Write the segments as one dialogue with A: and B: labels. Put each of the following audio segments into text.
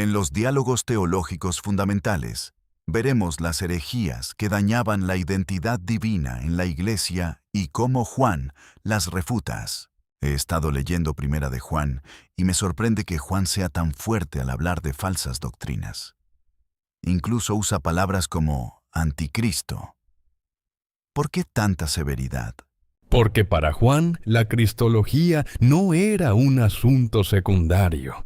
A: En los diálogos teológicos fundamentales, veremos las herejías que dañaban la identidad divina en la Iglesia y cómo Juan las refuta. He estado leyendo Primera de Juan y me sorprende que Juan sea tan fuerte al hablar de falsas doctrinas. Incluso usa palabras como anticristo. ¿Por qué tanta severidad?
B: Porque para Juan la cristología no era un asunto secundario.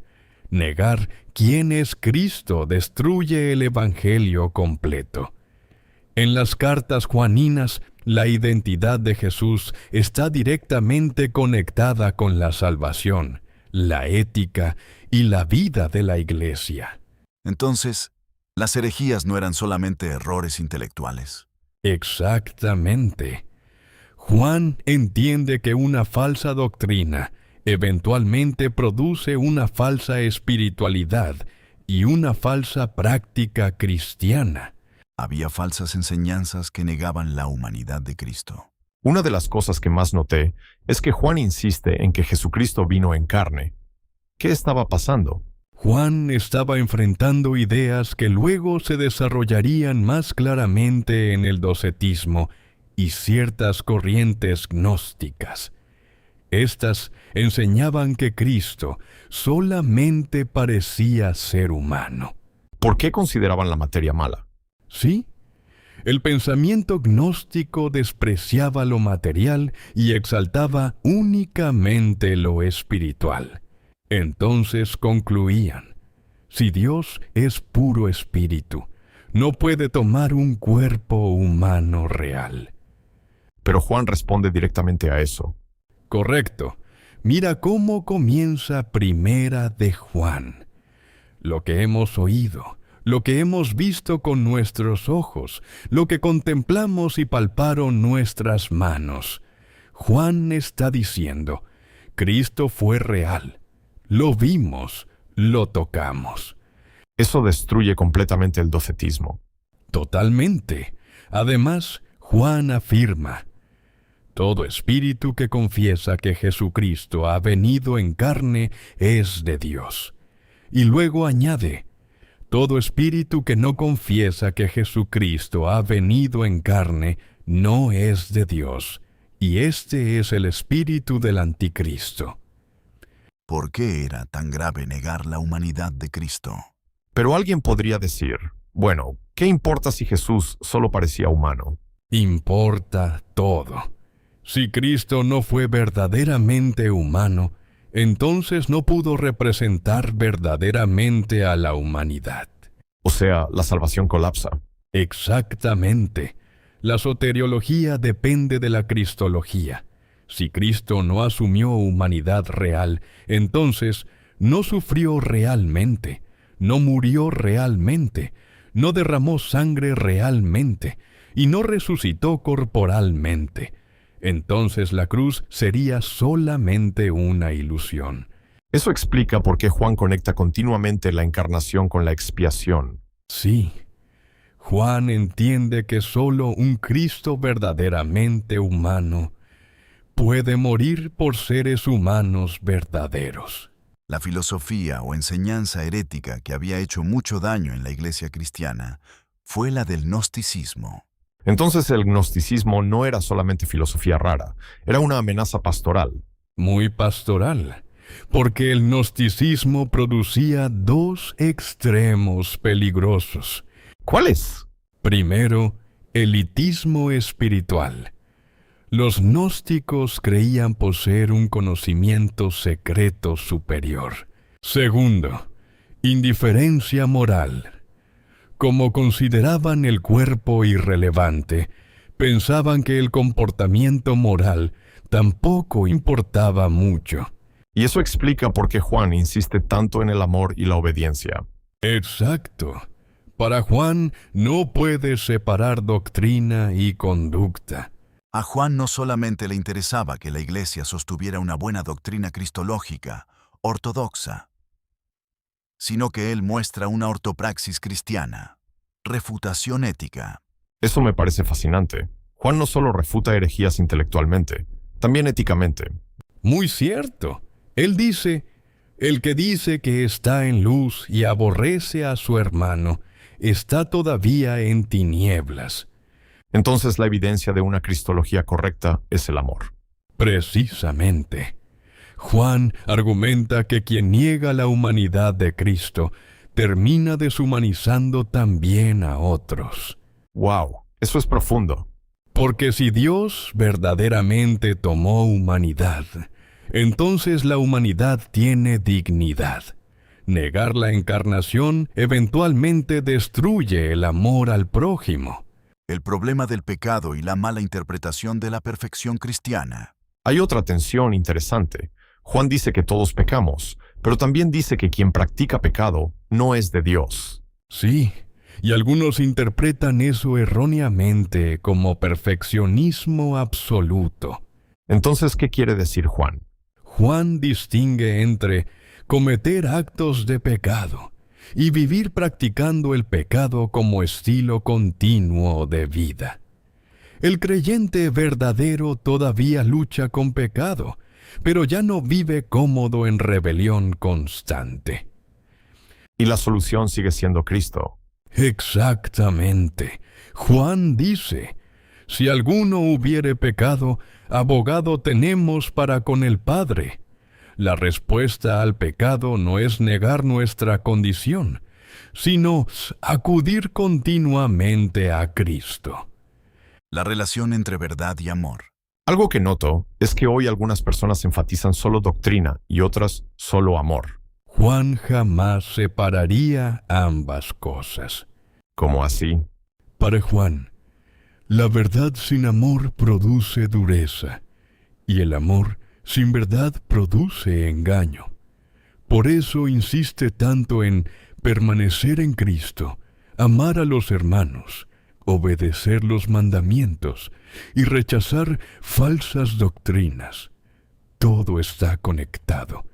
B: Negar quién es Cristo destruye el evangelio completo. En las cartas juaninas, la identidad de Jesús está directamente conectada con la salvación, la ética y la vida de la Iglesia.
A: Entonces, las herejías no eran solamente errores intelectuales.
B: Exactamente. Juan entiende que una falsa doctrina eventualmente produce una falsa espiritualidad y una falsa práctica cristiana.
A: Había falsas enseñanzas que negaban la humanidad de Cristo.
C: Una de las cosas que más noté es que Juan insiste en que Jesucristo vino en carne. ¿Qué estaba pasando?
B: Juan estaba enfrentando ideas que luego se desarrollarían más claramente en el docetismo y ciertas corrientes gnósticas. Estas enseñaban que Cristo solamente parecía ser humano.
C: ¿Por qué consideraban la materia mala?
B: ¿Sí? El pensamiento gnóstico despreciaba lo material y exaltaba únicamente lo espiritual. Entonces concluían: si Dios es puro espíritu, no puede tomar un cuerpo humano real.
C: Pero Juan responde directamente a eso.
B: Correcto. Mira cómo comienza Primera de Juan. Lo que hemos oído, lo que hemos visto con nuestros ojos, lo que contemplamos y palparon nuestras manos. Juan está diciendo: Cristo fue real. Lo vimos, lo tocamos.
C: Eso destruye completamente el docetismo.
B: Totalmente. Además, Juan afirma: todo espíritu que confiesa que Jesucristo ha venido en carne es de Dios. Y luego añade: todo espíritu que no confiesa que Jesucristo ha venido en carne no es de Dios, y este es el espíritu del anticristo.
A: ¿Por qué era tan grave negar la humanidad de Cristo?
C: Pero alguien podría decir, bueno, ¿qué importa si Jesús solo parecía humano?
B: Importa todo. Si Cristo no fue verdaderamente humano, entonces no pudo representar verdaderamente a la humanidad.
C: O sea, la salvación colapsa.
B: Exactamente. La soteriología depende de la cristología. Si Cristo no asumió humanidad real, entonces no sufrió realmente, no murió realmente, no derramó sangre realmente y no resucitó corporalmente. Entonces la cruz sería solamente una ilusión.
C: Eso explica por qué Juan conecta continuamente la encarnación con la expiación.
B: Sí, Juan entiende que solo un Cristo verdaderamente humano puede morir por seres humanos verdaderos.
A: La filosofía o enseñanza herética que había hecho mucho daño en la iglesia cristiana fue la del gnosticismo.
C: Entonces el gnosticismo no era solamente filosofía rara, era una amenaza pastoral.
B: Muy pastoral, porque el gnosticismo producía dos extremos peligrosos.
C: ¿Cuáles?
B: Primero, elitismo espiritual. Los gnósticos creían poseer un conocimiento secreto superior. Segundo, indiferencia moral. Como consideraban el cuerpo irrelevante, pensaban que el comportamiento moral tampoco importaba mucho.
C: Y eso explica por qué Juan insiste tanto en el amor y la obediencia.
B: Exacto. Para Juan no puede separar doctrina y conducta.
A: A Juan no solamente le interesaba que la iglesia sostuviera una buena doctrina cristológica, ortodoxa, sino que él muestra una ortopraxis cristiana, refutación ética.
C: Eso me parece fascinante. Juan no solo refuta herejías intelectualmente, también éticamente.
B: Muy cierto. Él dice: El que dice que está en luz y aborrece a su hermano, está todavía en tinieblas.
C: Entonces la evidencia de una cristología correcta es el amor.
B: Precisamente. Juan argumenta que quien niega la humanidad de Cristo termina deshumanizando también a otros.
C: ¡Wow! Eso es profundo.
B: Porque si Dios verdaderamente tomó humanidad, entonces la humanidad tiene dignidad. Negar la encarnación eventualmente destruye el amor al prójimo.
A: El problema del pecado y la mala interpretación de la perfección cristiana.
C: Hay otra tensión interesante. Juan dice que todos pecamos, pero también dice que quien practica pecado no es de Dios.
B: Sí, y algunos interpretan eso erróneamente como perfeccionismo absoluto.
C: Entonces, ¿qué quiere decir Juan?
B: Juan distingue entre cometer actos de pecado y vivir practicando el pecado como estilo continuo de vida. El creyente verdadero todavía lucha con pecado, pero ya no vive cómodo en rebelión constante.
C: Y la solución sigue siendo Cristo.
B: Exactamente. Juan dice, si alguno hubiere pecado, abogado tenemos para con el Padre. La respuesta al pecado no es negar nuestra condición, sino acudir continuamente a Cristo.
A: La relación entre verdad y amor.
C: Algo que noto es que hoy algunas personas enfatizan solo doctrina y otras solo amor.
B: Juan jamás separaría ambas cosas.
C: ¿Cómo así?
B: Para Juan, la verdad sin amor produce dureza, y el amor sin verdad produce engaño. Por eso insiste tanto en permanecer en Cristo, amar a los hermanos, obedecer los mandamientos y rechazar falsas doctrinas. Todo está conectado.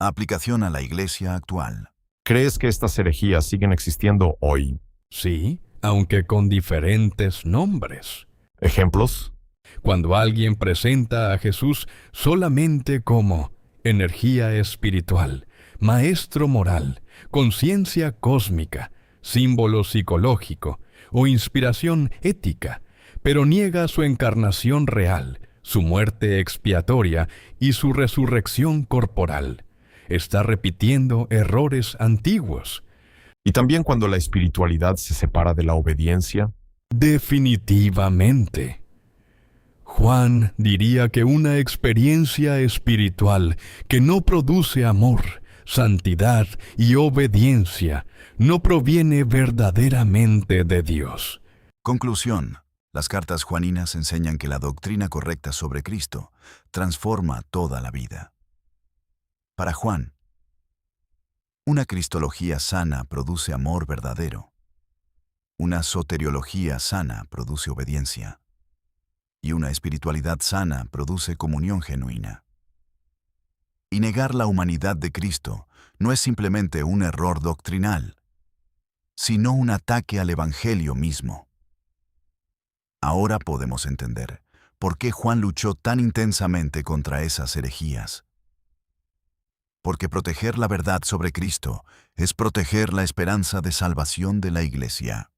A: Aplicación a la iglesia actual.
C: ¿Crees que estas herejías siguen existiendo hoy?
B: Sí, aunque con diferentes nombres.
C: ¿Ejemplos?
B: Cuando alguien presenta a Jesús solamente como energía espiritual, maestro moral, conciencia cósmica, símbolo psicológico o inspiración ética, pero niega su encarnación real, su muerte expiatoria y su resurrección corporal, está repitiendo errores antiguos.
C: Y también cuando la espiritualidad se separa de la obediencia.
B: Definitivamente. Juan diría que una experiencia espiritual que no produce amor, santidad y obediencia no proviene verdaderamente de Dios.
A: Conclusión. Las cartas juaninas enseñan que la doctrina correcta sobre Cristo transforma toda la vida. Para Juan, una cristología sana produce amor verdadero. Una soteriología sana produce obediencia. Y una espiritualidad sana produce comunión genuina. Y negar la humanidad de Cristo no es simplemente un error doctrinal, sino un ataque al Evangelio mismo. Ahora podemos entender por qué Juan luchó tan intensamente contra esas herejías. Porque proteger la verdad sobre Cristo es proteger la esperanza de salvación de la Iglesia.